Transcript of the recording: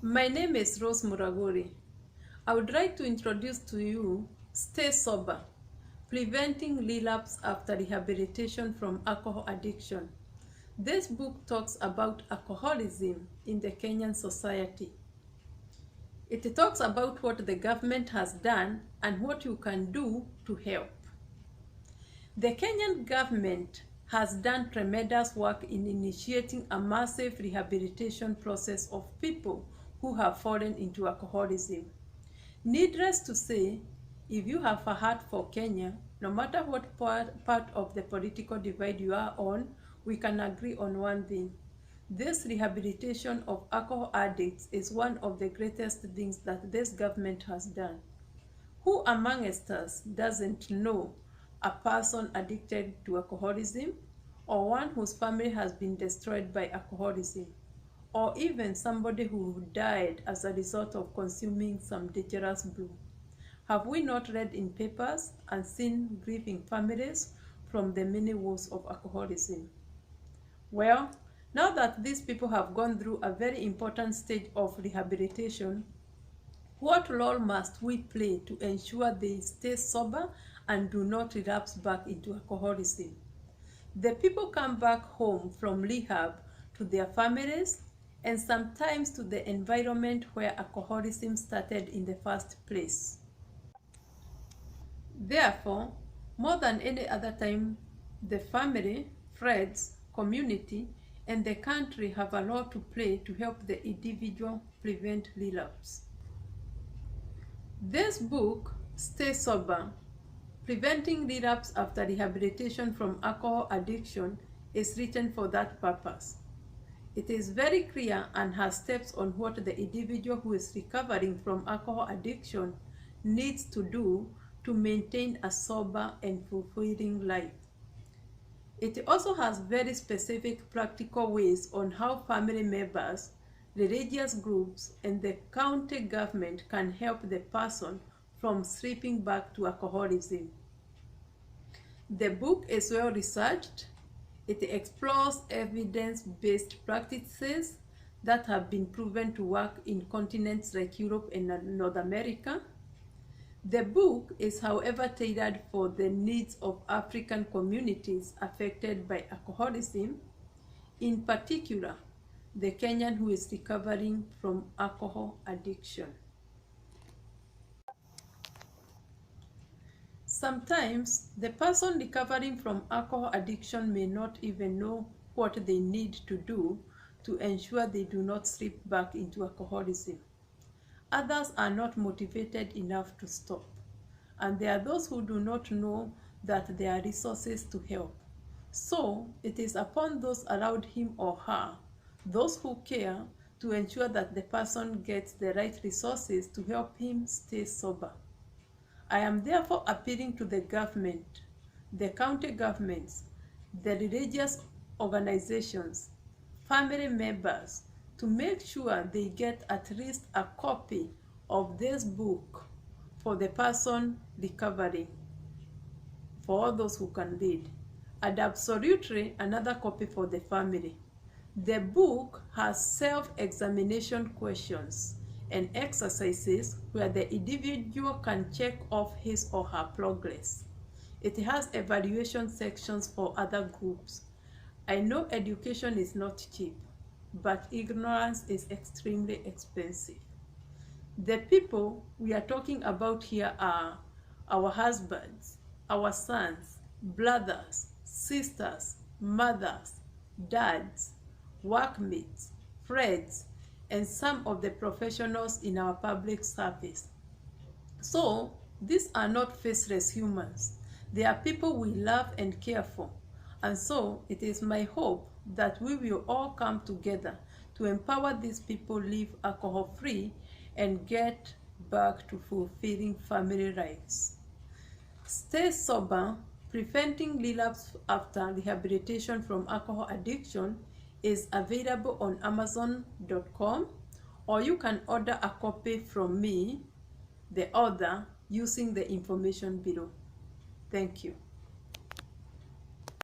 My name is Rose Muraguri. I would like to introduce to you Stay Sober, Preventing Relapse After Rehabilitation from Alcohol Addiction. This book talks about alcoholism in the Kenyan society. It talks about what the government has done and what you can do to help. The Kenyan government has done tremendous work in initiating a massive rehabilitation process of people who have fallen into alcoholism. Needless to say, if you have a heart for Kenya, no matter what part of the political divide you are on, we can agree on one thing. This rehabilitation of alcohol addicts is one of the greatest things that this government has done. Who amongst us doesn't know a person addicted to alcoholism, or one whose family has been destroyed by alcoholism, or even somebody who died as a result of consuming some dangerous brew? Have we not read in papers and seen grieving families from the many woes of alcoholism? Well, now that these people have gone through a very important stage of rehabilitation, what role must we play to ensure they stay sober and do not relapse back into alcoholism? The people come back home from rehab to their families and sometimes to the environment where alcoholism started in the first place. Therefore, more than any other time, the family, friends, community, and the country have a role to play to help the individual prevent relapse. This book, Stay Sober, Preventing Relapse After Rehabilitation from Alcohol Addiction, is written for that purpose. It is very clear and has steps on what the individual who is recovering from alcohol addiction needs to do to maintain a sober and fulfilling life. It also has very specific practical ways on how family members, religious groups, and the county government can help the person from slipping back to alcoholism. The book is well researched. It explores evidence-based practices that have been proven to work in continents like Europe and North America. The book is, however, tailored for the needs of African communities affected by alcoholism, in particular, the Kenyan who is recovering from alcohol addiction. Sometimes, the person recovering from alcohol addiction may not even know what they need to do to ensure they do not slip back into alcoholism. Others are not motivated enough to stop, and there are those who do not know that there are resources to help. So, it is upon those around him or her, those who care, to ensure that the person gets the right resources to help him stay sober. I am therefore appealing to the government, the county governments, the religious organizations, family members, to make sure they get at least a copy of this book for the person recovering, for all those who can read, and absolutely another copy for the family. The book has self-examination questions and exercises where the individual can check off his or her progress. It has evaluation sections for other groups. I know education is not cheap, but ignorance is extremely expensive. The people we are talking about here are our husbands, our sons, brothers, sisters, mothers, dads, workmates, friends, and some of the professionals in our public service. So, these are not faceless humans. They are people we love and care for. And so, it is my hope that we will all come together to empower these people live alcohol-free and get back to fulfilling family lives. Stay Sober, Preventing Relapse After Rehabilitation from Alcohol Addiction is available on Amazon.com, or you can order a copy from me, the author, using the information below. Thank you.